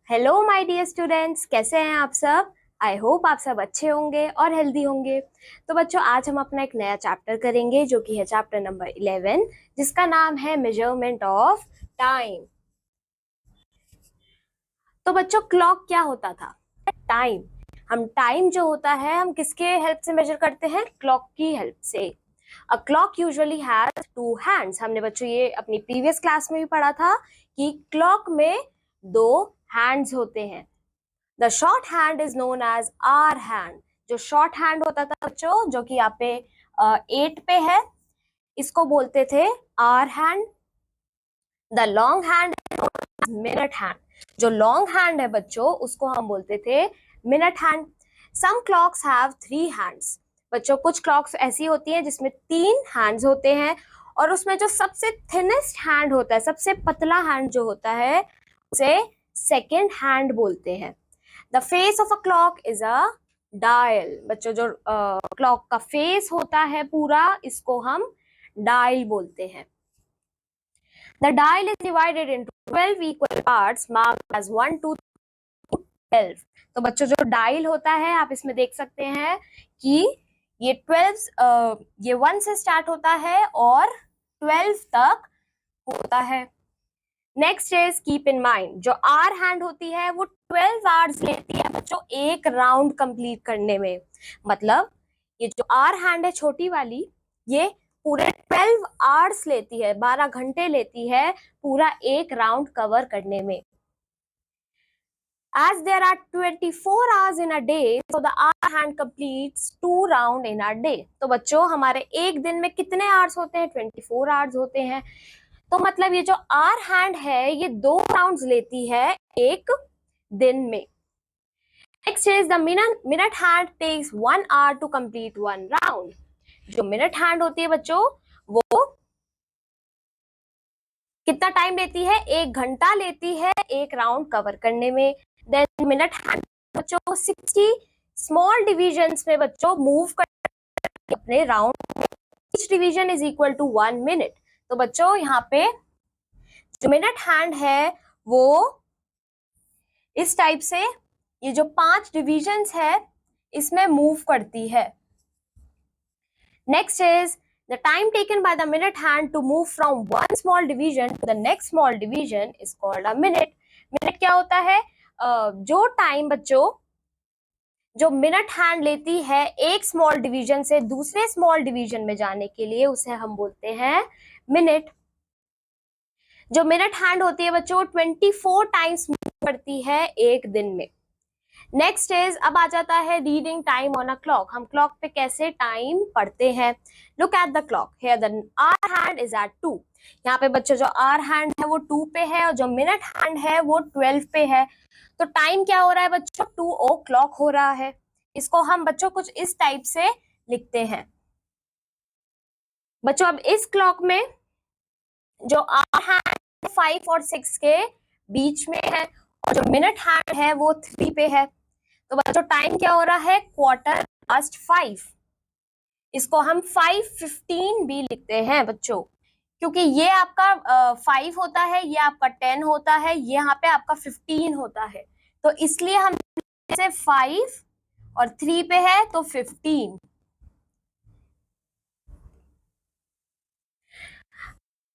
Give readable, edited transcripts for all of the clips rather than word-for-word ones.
Hello my dear students, कैसे हैं आप सब। आई होप आप सब अच्छे होंगे और हेल्दी होंगे। तो बच्चों, आज हम अपना एक नया चैप्टर करेंगे जो कि है चैप्टर नंबर 11, जिसका नाम है मेजरमेंट ऑफ टाइम। तो बच्चों, क्लॉक क्या होता था? टाइम। हम टाइम जो होता है हम किसके हेल्प से मेजर करते हैं? क्लॉक की हेल्प से। A clock usually has two hands. हमने बच्चों ये अपनी प्रीवियस क्लास में भी पढ़ा था कि क्लॉक में दो हैंड्स होते हैं। The short hand is known as hour hand. जो शॉर्ट हैंड होता था बच्चों, जो कि यहाँ पे 8 पे है, इसको बोलते थे hour hand. The long hand minute hand. जो लॉन्ग हैंड है बच्चों, उसको हम बोलते थे minute hand. Some clocks have 3 hands. बच्चों, कुछ क्लॉक्स ऐसी होती हैं जिसमें 3 हैंड्स होते हैं, और उसमें जो सबसे थिनेस्ट हैंड होता है, सबसे पतला हैंड जो होता है, उसे सेकेंड हैंड बोलते हैं। The face of a clock is a dial. बच्चों, जो क्लॉक का फेस होता है पूरा, इसको हम डायल बोलते हैं। The dial is divided into 12 equal parts marked as 1 2 12। तो बच्चों, जो डायल होता है, आप इसमें देख सकते हैं कि ये 12 ये 1 से स्टार्ट होता है और 12 तक होता है। Next is keep in mind, जो आर हैंड होती है वो 12 आवर्स लेती है बच्चों एक राउंड कंप्लीट करने में। मतलब ये जो आर हैंड है छोटी वाली, ये पूरे 12 आवर्स लेती है, 12 घंटे लेती है पूरा एक राउंड कवर करने में। As there are 24 hours in a day, so the hour hand completes 2 round in a day. तो बच्चों, हमारे एक दिन में कितने आवर्स होते हैं? 24 आवर्स होते हैं। तो मतलब ये जो आर हैंड है, ये 2 राउंड्स लेती है एक दिन में। Next is the minute hand takes 1 hour to complete 1 round. जो मिनट हैंड होती है बच्चों, वो कितना टाइम लेती है? 1 घंटा लेती है एक राउंड कवर करने में। देन मिनट हैंड बच्चों 60 स्मॉल डिविजन्स में बच्चों मूव कर अपने round. Each division is equal to 1 minute. तो बच्चों, यहाँ पे जो मिनट हैंड है वो इस टाइप से, ये जो 5 डिविजन्स है इसमें मूव करती है। Next is the time taken by the minute hand to move from one small division to the next small division is called a minute. Minute क्या होता है? जो टाइम बच्चों, जो मिनट हैंड लेती है एक स्मॉल डिवीजन से दूसरे स्मॉल डिवीजन में जाने के लिए, उसे हम बोलते हैं मिनट। जो मिनट हैंड होती है बच्चों 24 टाइम्स मूव करती है एक दिन में। नेक्स्ट इज, अब आ जाता है reading time on a clock. हम क्लॉक पे कैसे टाइम पढ़ते हैं? Look at the clock here, the hour hand is at 2। यहाँ पे बच्चों जो आवर हैंड है वो 2 पे है, और जो मिनट हैंड है वो 12 पे है। तो टाइम क्या हो रहा है बच्चों? 2 o'clock हो रहा है। इसको हम बच्चों कुछ इस टाइप से लिखते हैं। बच्चों, अब इस क्लॉक में जो आवर हैंड 5 और 6 के बीच में है, और जो मिनट हैंड है वो 3 पे है। तो बच्चों, टाइम क्या हो रहा है? 5:15। इसको हम 5:15 भी लिखते हैं बच्चों, क्योंकि ये आपका 5 होता है, ये आपका 10 होता है, ये यहाँ पे आपका 15 होता है। तो इसलिए हम जैसे 5 और 3 पे है तो 15।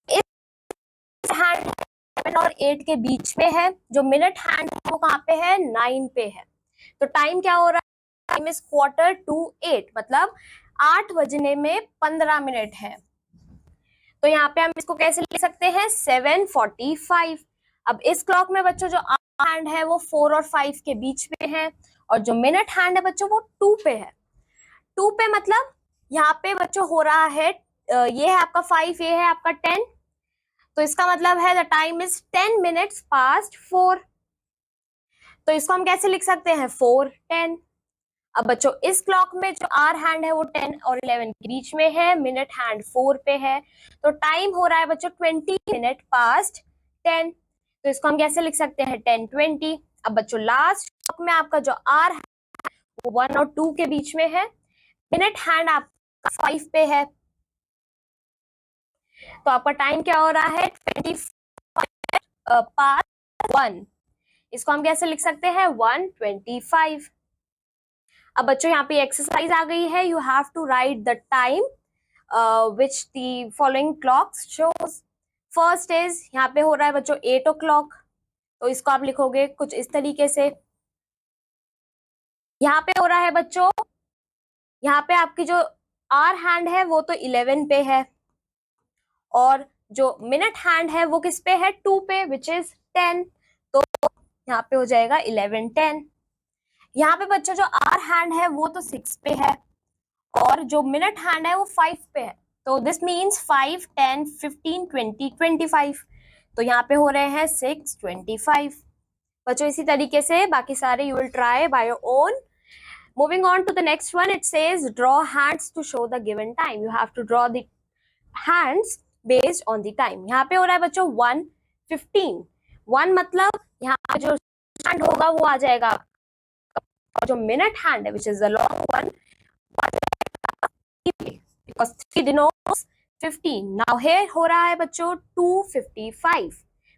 इस हैंड 7 और 8 के बीच में है। जो मिनट हैंड है वो कहाँ पे है? 9 पे है। तो टाइम क्या हो रहा है? टाइम इज 7:45, मतलब 8 बजने में 15 मिनट है। तो यहाँ पे हम इसको कैसे लिख सकते हैं? 7:45। अब इस क्लॉक में बच्चों जो आवर हैंड है वो 4 और 5 के बीच में है, और जो मिनट हैंड है बच्चों वो 2 पे है। 2 पे मतलब यहाँ पे बच्चों हो रहा है, ये है आपका 5, ये है आपका 10। तो इसका मतलब है the time is 10 minutes past 4। तो इसको हम कैसे लिख सकते हैं? 4:10। अब बच्चों, इस क्लॉक में जो आर हैंड है वो 10 और 11 के बीच में है, मिनट हैंड 4 पे है। तो टाइम हो रहा है बच्चों 20 minutes past 10। तो इसको हम कैसे लिख सकते हैं? 10:20। अब बच्चों, लास्ट क्लॉक में आपका जो आर है वो 1 और 2 के बीच में है, मिनट हैंड आपका 5 पे है। तो आपका टाइम क्या हो रहा है? 25 past 1। इसको हम कैसे लिख सकते हैं 1:25। अब बच्चों यहाँ पे एक्सरसाइज आ गई है, you have to write the time which the following clocks shows. First is, यहाँ पे हो रहा है बच्चों 8 o'clock, तो इसको आप लिखोगे कुछ इस तरीके से। यहाँ पे हो रहा है बच्चों, यहाँ पे आपकी जो आवर हैंड है वो तो 11 पे है, और जो मिनट हैंड है वो किस पे है 2 पे, विच इज 10। तो यहाँ पे हो जाएगा 11:10। यहाँ पे बच्चों जो आवर हैंड है वो तो 6 पे है, और जो मिनट हैंड है वो 5 पे है। तो दिस मीन्स 5, 10, 15, 20, 25। तो यहाँ पे हो रहे हैं 6:25। बच्चों इसी तरीके से बाकी सारे you will try bye your own. Moving on to the next one, it says draw hands to show the given time. You have to draw the hands based on the time. यहाँ पे हो रहा है बच्चों 1:15। 1 मतलब यहाँ पे जो हैंड होगा वो आ जाएगा, और जो मिनट हैंड है which is the long one, because 3 denotes 15. Now here हो रहा है बच्चों 2:55,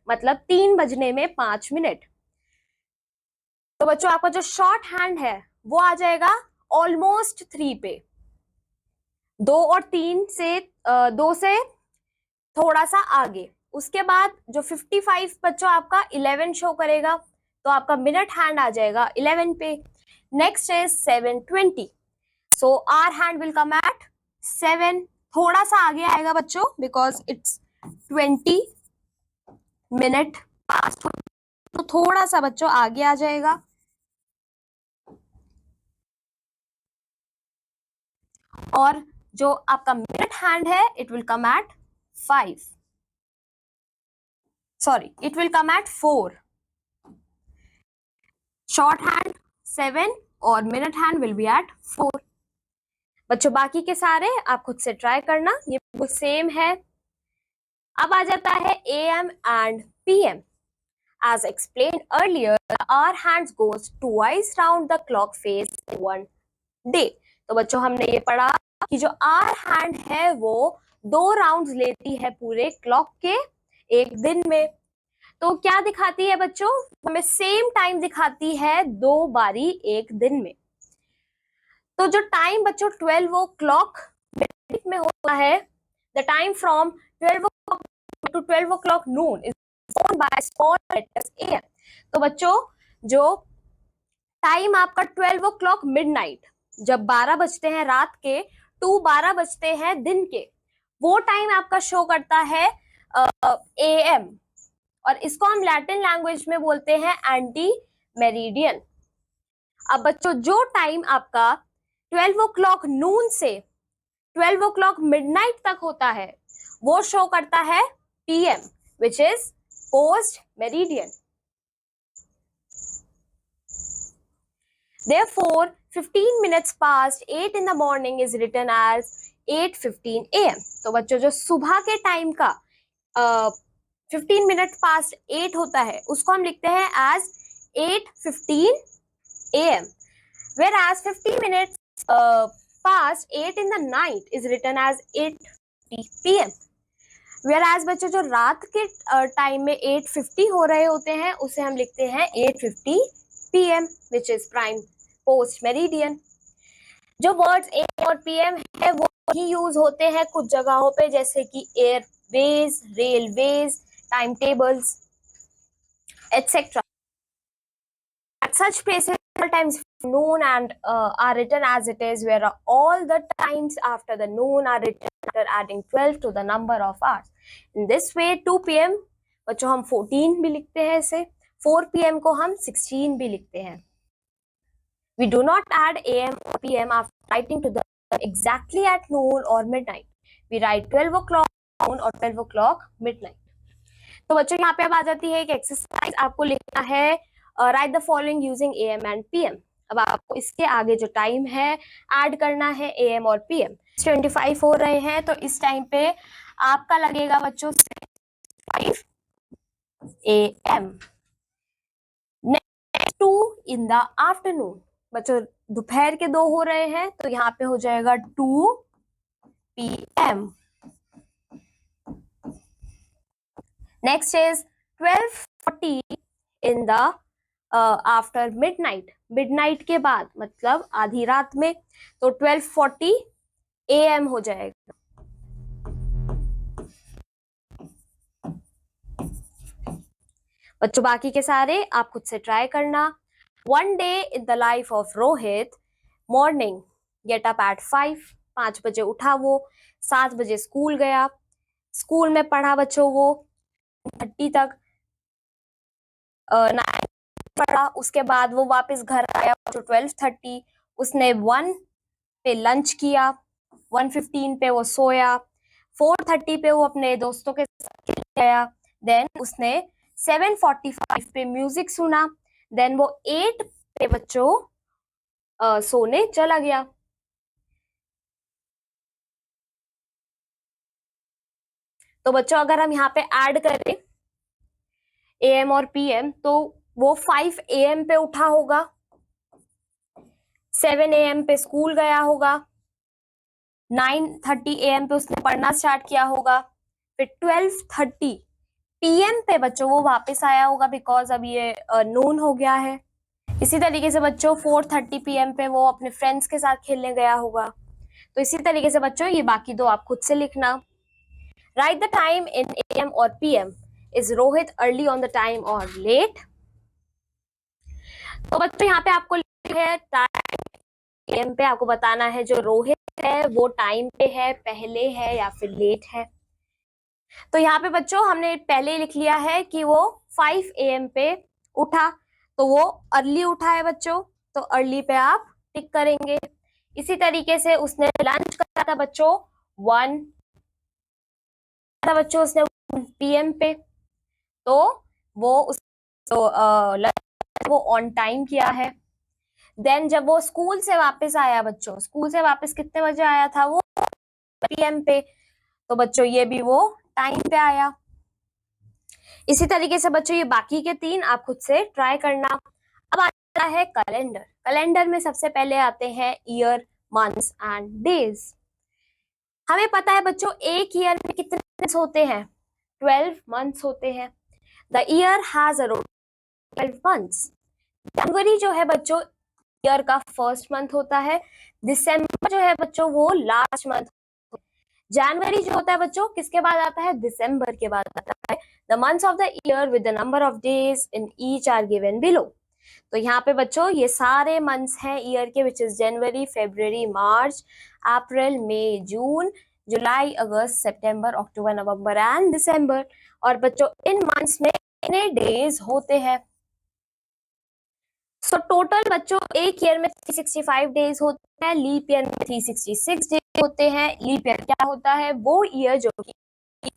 मतलब 3 बजने में 5 मिनट। तो बच्चों आपका जो शॉर्ट हैंड है वो आ जाएगा ऑलमोस्ट 3 पे। 2 और 3 से 2 से थोड़ा सा आगे। उसके बाद जो 55 बच्चों आपका 11 शो करेगा, तो आपका मिनट हैंड आ जाएगा 11 पे। Next is 7:20, so hour hand will come at 7, थोड़ा सा आगे आएगा बच्चों बिकॉज इट्स 20 मिनट पास्ट, तो थोड़ा सा बच्चों आगे आ जाएगा। और जो आपका मिनट हैंड है it will come at 5, sorry it will come at 4। Short hand 7 और minute hand will be at 4। बच्चों बाकी के सारे आप खुद से ट्राई करना, ये बिल्कुल सेम है। अब आ जाता है AM and PM। As explained earlier, our hands goes twice round the clock face in one day. तो बच्चों हमने ये पढ़ा कि जो आवर हैंड है वो 2 राउंड्स लेती है पूरे क्लॉक के एक दिन में। तो क्या दिखाती है बच्चों, हमें सेम टाइम दिखाती है 2 बारी एक दिन में। तो जो टाइम बच्चों 12 o'clock में होता है, the time from 12 o'clock to 12 o'clock noon is known by small letters AM। तो बच्चों जो टाइम आपका 12 o'clock मिडनाइट, जब 12 बजते हैं रात के, 12 बजते हैं दिन के, वो टाइम आपका शो करता है AM, और इसको हम लैटिन लैंग्वेज में बोलते हैं एंटी मेरिडियन। अब बच्चों जो टाइम आपका 12 o'clock नून से 12 o'clock मिडनाइट तक होता है वो शो करता है PM, which is post meridian. Therefore, 15 minutes past 8 in the morning is written as 8:15 AM। तो बच्चों जो सुबह के टाइम का 15 मिनट पास्ट 8 होता है उसको हम लिखते हैं as 8:15 AM, whereas 15 minutes past 8 in the night is written as 8:50 PM। whereas बच्चों जो रात के टाइम में 8:50 हो रहे होते हैं उसे हम लिखते हैं 8:50 PM, which is prime post meridian। जो वर्ड्स AM और PM है वो ही यूज होते हैं कुछ जगहों पे, जैसे कि Airways, railways, time tables etc. At such places all times noon and are written as it is, where all the times after the noon are written after adding 12 to the number of hours। In this way 2 PM बच्चों हम 14 भी लिखते हैं इसे, 4 PM को हम 16 भी लिखते हैं। We do not add AM or PM after writing to the exactly at noon or midnight। We write 12 o'clock noon or 12 o'clock midnight। तो बच्चों यहाँ पे अब आ जाती है एक एक्सरसाइज, आपको लिखना है right the following using AM and PM। अब आपको इसके आगे जो टाइम है ऐड करना है AM और PM। 25 हो रहे हैं तो इस टाइम पे आपका लगेगा बच्चों 5 AM। Next 2 in the afternoon, बच्चों दोपहर के 2 हो रहे हैं तो यहाँ पे हो जाएगा 2 PM। Next is 12:40 in the after midnight के बाद मतलब आधी रात में, तो 12:40 AM हो जाएगा। बच्चों बाकी के सारे आप खुद से ट्राई करना। One day in the life of Rohit, morning, get up at 5 बजे उठा वो, 7 बजे स्कूल गया, स्कूल में पढ़ा बच्चों वो 30 तक, 9 पढ़ा, उसके बाद वो वापस घर आया तो 12:30, उसने 1 पे लंच किया, 1:15 पे वो सोया, 4:30 पे वो अपने दोस्तों के साथ खेलने गया, देन उसने 7:45 पे म्यूजिक सुना, देन वो 8 पे बच्चों सोने चला गया। तो बच्चों अगर हम यहाँ पे ऐड करें AM और PM, तो वो 5 AM पे उठा होगा, 7 AM पे स्कूल गया होगा, 9:30 AM पे उसने पढ़ना स्टार्ट किया होगा, फिर 12:30 PM पे बच्चों वो वापस आया होगा बिकॉज अब ये नून हो गया है। इसी तरीके से बच्चों 4:30 PM पे वो अपने फ्रेंड्स के साथ खेलने गया होगा। तो इसी तरीके से बच्चों ये बाकी दो आप खुद से लिखना। Right the time in AM और PM, is Rohit early on the time और लेट। तो बच्चों यहाँ पे आपको है टाइम AM पे आपको बताना है जो रोहित है वो टाइम पे है, पहले है या फिर लेट है। तो यहाँ पे बच्चों हमने पहले लिख लिया है कि वो 5 AM पे उठा, तो वो अर्ली उठा है बच्चों, तो अर्ली पे आप टिक करेंगे। इसी तरीके से उसने लंच करा था बच्चों 1 था बच्चों उसने 1 PM पे, तो वो उस तो लंच वो ऑन टाइम किया है। देन जब वो स्कूल से वापस आया बच्चों, स्कूल से वापस कितने बजे आया था वो PM पे, तो बच्चों ये भी वो टाइम पे आया। इसी तरीके से बच्चों ये बाकी के 3 आप खुद से ट्राई करना। अब आता है कैलेंडर। कैलेंडर में सबसे पहले आते हैं ईयर, मंथ्स एंड डेज। हमें पता है बच्चों एक ईयर में कितने मंथ्स होते हैं, 12 मंथ्स होते हैं। The year has around 12 months. जनवरी जो है बच्चों ईयर का फर्स्ट मंथ होता है, दिसंबर जो है बच्चों वो लास्ट मंथ, जनवरी जो होता है बच्चों किसके बाद आता है, दिसंबर के बाद आता है। The months of the year with the number of days in each are given below. तो यहाँ पे बच्चों ये सारे मंथ्स हैं ईयर के, which is January, February, March, April, May, June, July, August, September, October, November and दिसंबर। और बच्चों इन मंथ्स में कितने डेज होते हैं, सो टोटल बच्चों एक ईयर में 365 डेज होते हैं, लीप ईयर में 366 डेज होते हैं। लीप ईयर क्या होता है, वो ईयर जो कि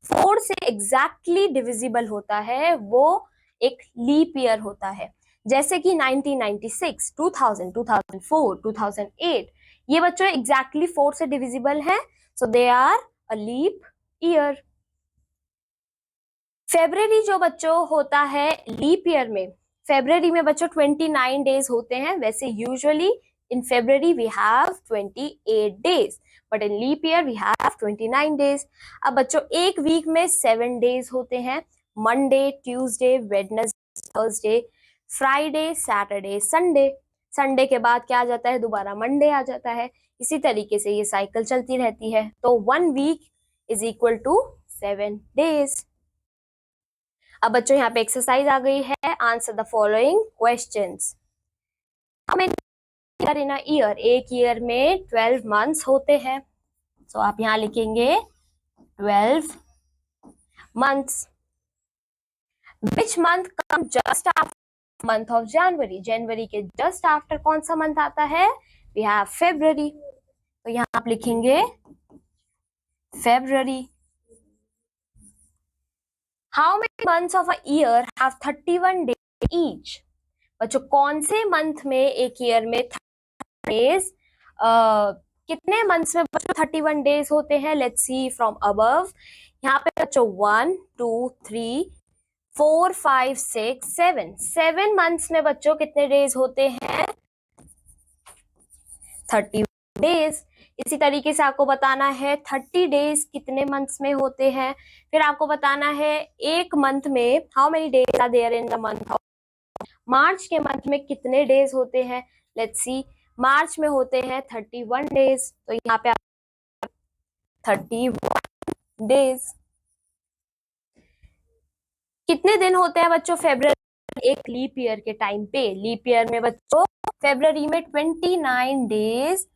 4 से एग्जैक्टली डिविजिबल होता है, वो एक लीप ईयर होता है। जैसे कि 1996, 2000, 2004, 2008, ये बच्चों एग्जैक्टली 4 से डिविजिबल है, so they are a leap year. February जो बच्चों होता है लीप ईयर में, फेब्रुअरी में बच्चों 29 डेज होते हैं। वैसे usually in February we have 28 days, but in leap year we have 29 days. अब बच्चों एक वीक में 7 डेज होते हैं, Monday, Tuesday, Wednesday, Thursday, Friday, Saturday, Sunday. Sunday के बाद क्या आ जाता है, दोबारा मंडे आ जाता है। इसी तरीके से ये साइकिल चलती रहती है। तो 1 week is equal to 7 days. अब बच्चों यहाँ पे एक्सरसाइज आ गई है, आंसर द फॉलोइंग क्वेश्चंस। हमें इन अ ईयर, एक ईयर में 12 मंथ्स होते हैं, सो आप यहाँ लिखेंगे 12 months. Which month come just after month of January, जनवरी के जस्ट आफ्टर कौन सा मंथ आता है, वी हैव फेब्रुअरी, तो यहाँ आप लिखेंगे February. How many months of a year have 31 days each. बच्चों कौन से मंथ में एक ईयर में डेज, कितने मंथ्स में बच्चों 31 डेज होते हैं, लेट्स सी फ्रॉम अबव। यहाँ पे बच्चों 1 2 3 4 5 6 7 मंथ्स में बच्चों कितने डेज होते हैं, 30 डेज। इसी तरीके से आपको बताना है 30 डेज कितने मंथ्स में होते हैं। फिर आपको बताना है एक मंथ में how many days are there in the month of March के मंथ में कितने डेज होते हैं? लेट्स सी, मार्च में होते हैं 31 डेज, तो यहाँ पे 31 डेज। कितने दिन होते हैं बच्चों फेब्रुअरी? एक लीप ईयर के टाइम पे, लीप ईयर में बच्चों फेब्रुअरी में 29 डेज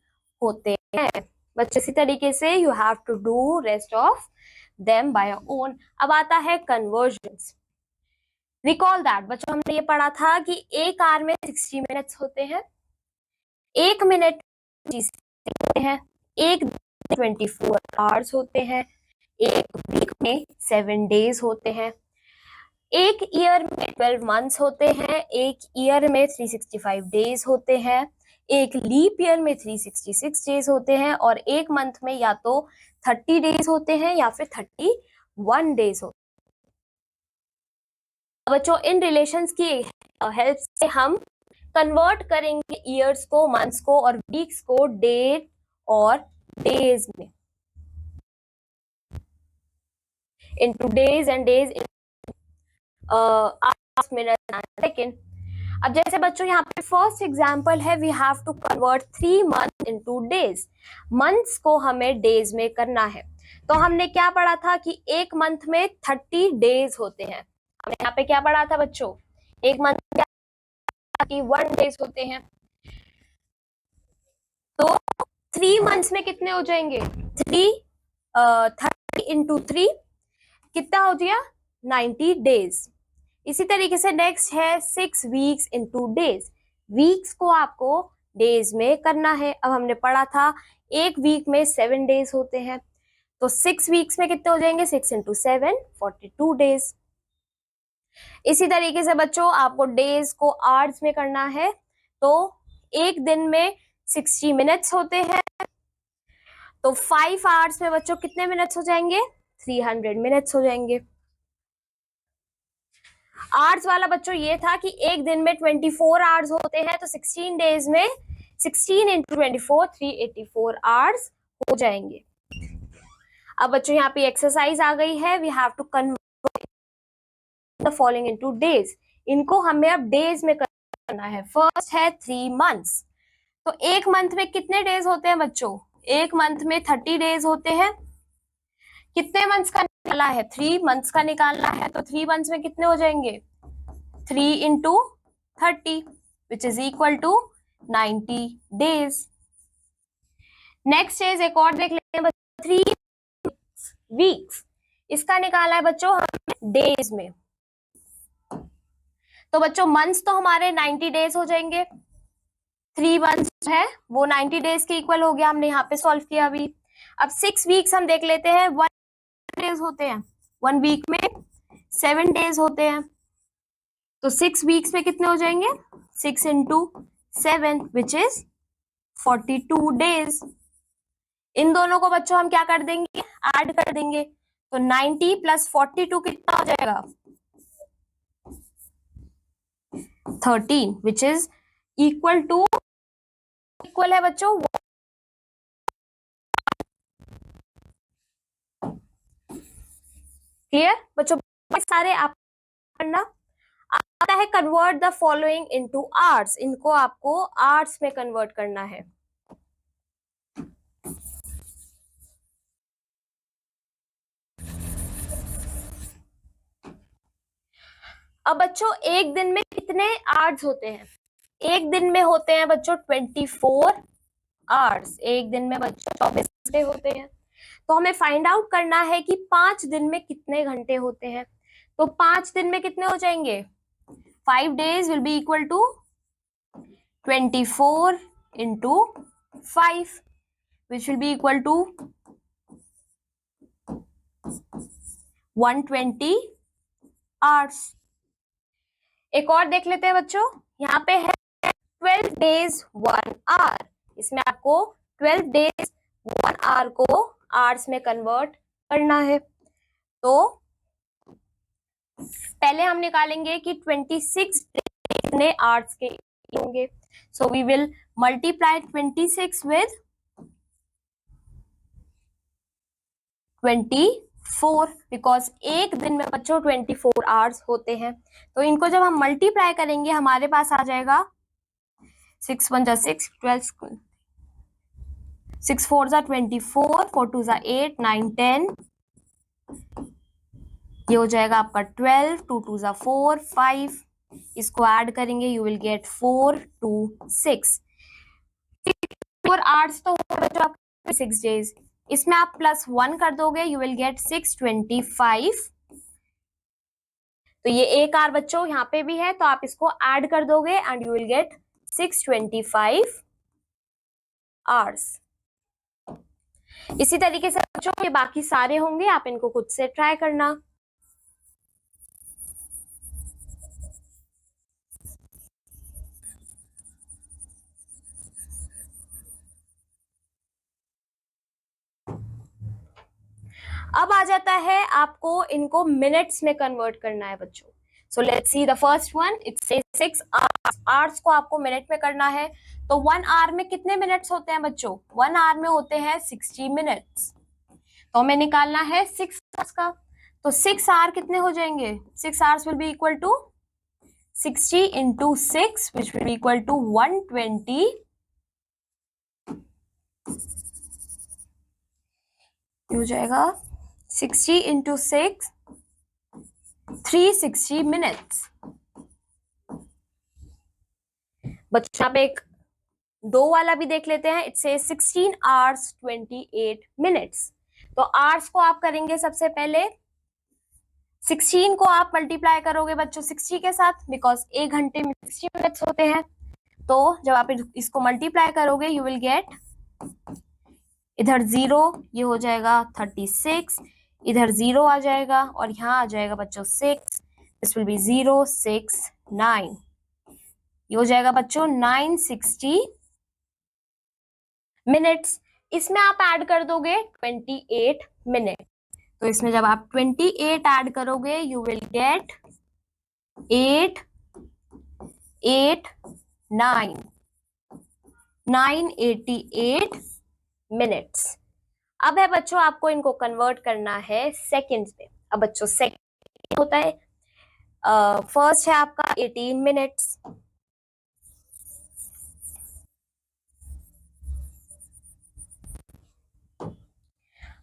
होते हैं बच्चों। इसी तरीके से you have to do rest of them by your own. अब आता है कन्वर्जन्स। रिकॉल दैट बच्चों, हमने ये पढ़ा था कि एक आवर में 60 मिनट्स होते हैं, एक मिनट होते हैं, एक 24 आवर्स होते हैं, एक वीक में 7 डेज होते हैं, एक ईयर में 12 मंथ्स होते हैं, एक ईयर में 365 डेज होते हैं, एक लीप ईयर में 366 डेज होते हैं, और एक मंथ में या तो 30 डेज होते हैं या फिर 31 डेज होते हैं। बच्चों इन रिलेशंस की हेल्प से हम कन्वर्ट करेंगे ईयर्स को, मंथ्स को और वीक्स को डेट और डेज में, into days and days minute second. अब जैसे बच्चों यहाँ पे फर्स्ट एग्जांपल है, we have to convert 3 month into days. Months को हमें डेज में करना है, तो हमने क्या पढ़ा था कि एक मंथ में 30 डेज होते हैं। हमने यहाँ पे क्या पढ़ा था बच्चों? एक मंथ की 1 डेज होते हैं, तो 3 मंथ्स में कितने हो जाएंगे? 30 इंटू 3 कितना हो गया? 90 डेज। इसी तरीके से नेक्स्ट है 6 वीक्स इनटू डेज। वीक्स को आपको डेज में करना है। अब हमने पढ़ा था एक वीक में 7 डेज होते हैं, तो 6 वीक्स में कितने हो जाएंगे? 6 इंटू 7 42 डेज। इसी तरीके से बच्चों आपको डेज को आवर्स में करना है, तो एक दिन में 60 मिनट्स होते हैं, तो 5 आवर्स में बच्चों कितने मिनट्स हो जाएंगे? 300 मिनट्स हो जाएंगे। आवर्स वाला बच्चों ये था कि एक दिन में 24 आवर्स होते हैं, तो 16 डेज में 16 इंटू 24 384 आवर्स हो जाएंगे। अब बच्चों यहाँ पे एक्सरसाइज आ गई है, we have to convert the following into days. इनको हमें अब डेज में करना है। फर्स्ट है 3 मंथ्स, तो एक मंथ में कितने डेज होते हैं बच्चों? एक मंथ में 30 डेज होते हैं। कितने मंथ्स का निकाला है? 3 मंथ्स का निकालना है, तो 3 मंथ्स में कितने हो जाएंगे? 3 into 30 which is equal to 90 days. Next is एक और देख लेते हैं 3 वीक्स, इसका निकाला है बच्चों हमने डेज में। तो बच्चों मंथ्स तो हमारे 90 डेज हो जाएंगे, 3 मंथ्स है वो 90 डेज के इक्वल हो गया, हमने यहाँ पे सॉल्व किया अभी। अब 6 वीक्स हम देख लेते हैं, 1 डेज होते हैं, 1 वीक में 7 डेज होते हैं, तो 6 वीक्स में कितने हो जाएंगे? 6 इंटू 7 विच इज 42 डेज। इन दोनों को बच्चों हम क्या कर देंगे? ऐड कर देंगे, तो 90 प्लस 42 कितना हो जाएगा? 13 which is equal to, equal है बच्चों क्लियर बच्चों? सारे आप करना। आता है convert the following into hours, इनको आपको आवर्स में कन्वर्ट करना है। अब बच्चों एक दिन में कितने आवर्स होते हैं? एक दिन में होते हैं बच्चों 24 आवर्स। एक दिन में बच्चों 24 घंटे होते हैं, तो हमें फाइंड आउट करना है कि 5 दिन में कितने घंटे होते हैं। तो 5 दिन में कितने हो जाएंगे? 5 days will be equal to 24 into 5 which will be equal to 120 hours। एक और देख लेते हैं बच्चों, यहाँ पे है 12 days 1 hour। इसमें आपको 12 days 1 hour को आवर्स में कन्वर्ट करना है। तो पहले हम निकालेंगे कि 26 कितने आवर्स के होंगे। So we will multiply 26 with 4, because एक दिन में बच्चों 24 आवर्स होते हैं। तो इनको जब हम मल्टीप्लाई करेंगे हमारे पास आ जाएगा 6 1 जा 6, 12 6 4 जा 24, 4 2 जा 8, 9 10, ये हो जाएगा आपका 12, 2 2 जा 4, 5, इसको ऐड करेंगे यू विल गेट 4 2 6। 4 आवर्स तो बच्चों आपके 6 डेज, इसमें आप +1 कर दोगे यू विल गेट 625। तो ये एक आवर बच्चों यहाँ पे भी है तो आप इसको ऐड कर दोगे and you will gate 625 hours. इसी तरीके से बच्चों ये बाकी सारे होंगे, आप इनको खुद से ट्राई करना। अब आ जाता है आपको इनको मिनट्स में कन्वर्ट करना है बच्चों। So let's see the first one, it's 6 hours. Hours को आपको मिनट में करना है, तो 1 आवर में कितने मिनट्स होते हैं बच्चों? 1 आवर में होते हैं 60 मिनट्स। तो हमें निकालना है 6 आवर्स का, तो 6 आवर कितने हो जाएंगे? 6 hours will be equal to 60 into 6 which will be equal to 120। हो जाएगा 60 into 6 360 मिनट्स। बच्चों आप एक 2 वाला भी देख लेते हैं, इट्स 16 hours 28 minutes। तो आवर्स को आप करेंगे सबसे पहले 16 को आप मल्टीप्लाई करोगे बच्चों 60 के साथ, बिकॉज एक घंटे में 60 मिनट्स होते हैं। तो जब आप इसको मल्टीप्लाई करोगे यू विल गेट, इधर 0 ये हो जाएगा 36, इधर 0 आ जाएगा और यहाँ आ जाएगा बच्चों 6, दिस विल बी 0 6 9, ये हो जाएगा बच्चों 960 मिनट्स। इसमें आप ऐड कर दोगे 28 मिनट, तो इसमें जब आप 28 ऐड करोगे यू विल गेट 8 8 9 988 मिनट्स। अब है बच्चों आपको इनको कन्वर्ट करना है सेकंड्स में। अब बच्चों सेकंड होता है, फर्स्ट है आपका 18 मिनट्स।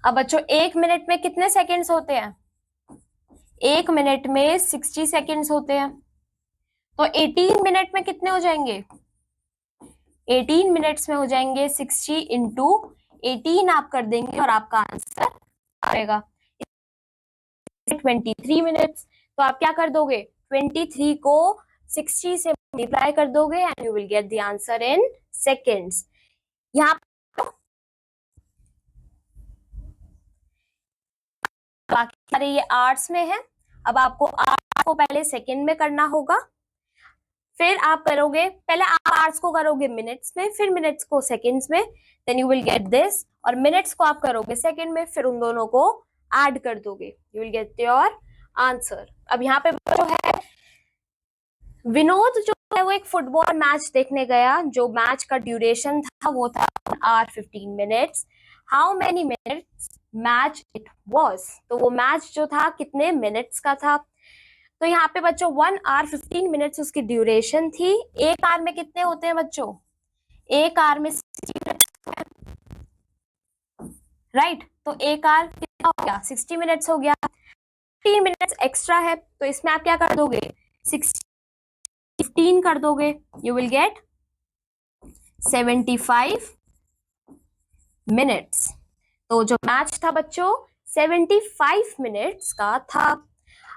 अब बच्चों 1 मिनट में कितने सेकंड्स होते हैं? 1 मिनट में 60 सेकंड्स होते हैं। तो 18 मिनट में कितने हो जाएंगे? 18 मिनट्स में हो जाएंगे 60 इंटू 18 आप कर देंगे और आपका आंसर आएगा 23 मिनट्स। तो आप क्या कर दोगे? 23 को 60 से मल्टीप्लाई कर दोगे and you will get the answer in seconds. यहाँ बाकी सारे ये आवर्स में है। अब आपको आवर्स को पहले सेकंड में करना होगा, फिर आप करोगे, पहले आप आवर्स को करोगे मिनट्स में, फिर मिनट्स को सेकंड्स में, then you will get this. और मिनट्स को आप करोगे सेकंड में, फिर उन दोनों को ऐड कर दोगे, you will get your answer. अब यहाँ पे जो है विनोद जो है वो एक फुटबॉल मैच देखने गया, जो मैच का ड्यूरेशन था वो था 1 hour 15 minutes। How many minutes match it was? तो वो मैच जो था कितने मिनट्स का था? तो यहाँ पे बच्चों 1 hour 15 minutes उसकी ड्यूरेशन थी। एक आवर में कितने होते हैं बच्चों? एक आवर में 60 मिनट्स, राइट? तो एक आवर कितना हो गया? 60 मिनट्स हो गया। 15 मिनट्स एक्स्ट्रा है, तो इसमें आप क्या कर दोगे? 15 कर दोगे, यू विल गेट 75 मिनट्स। तो जो मैच था बच्चों 75 मिनट्स का था।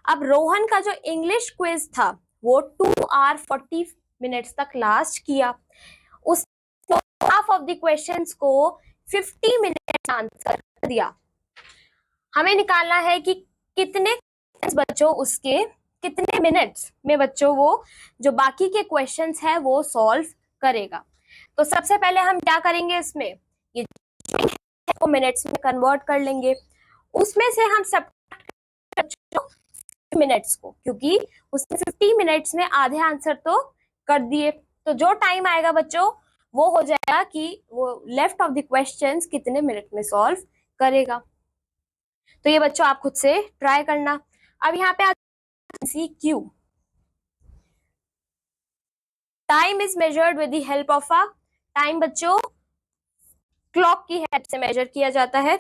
अब रोहन का जो इंग्लिश क्विज था वो 2 hour 40 मिनट्स तक लास्ट किया। उस हाफ ऑफ द क्वेश्चंस को 50 मिनट आंसर दिया। हमें निकालना है कि कितने बच्चों उसके कितने मिनट्स में बच्चों वो जो बाकी के क्वेश्चंस है वो सॉल्व करेगा। तो सबसे पहले हम क्या करेंगे, इसमें ये को मिनट्स में कन्वर्ट कर लेंगे, उसमें से हम सब मिनट्स को, क्योंकि उसने 50 मिनट्स में आधे आंसर तो कर दिए, तो जो टाइम आएगा बच्चों वो हो जाएगा कि वो लेफ्ट ऑफ द क्वेश्चंस कितने मिनट में सॉल्व करेगा। तो ये बच्चों आप खुद से ट्राई करना। अब यहाँ पे MCQ, time is measured with the help of a, time बच्चों क्लॉक की हेल्प से मेजर किया जाता है।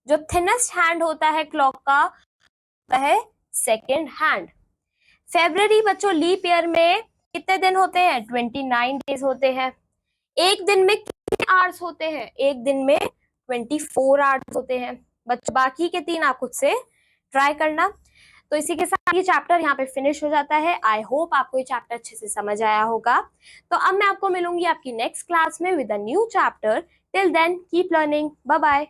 जो थिनेस्ट हैंड होता है क्लॉक का होता है सेकेंड हैंड। फेब्रवरी बच्चों लीप ईयर में कितने दिन होते हैं? 29 डेज होते हैं। एक दिन में कितने आवर्स होते हैं? एक दिन में 24 आवर्स होते हैं। बच्चों बाकी के 3 आप खुद से ट्राई करना। तो इसी के साथ ये चैप्टर यहाँ पे फिनिश हो जाता है। आई होप आपको ये चैप्टर अच्छे से समझ आया होगा। तो अब मैं आपको मिलूंगी आपकी नेक्स्ट क्लास में with a new chapter. Till then keep learning, bye bye.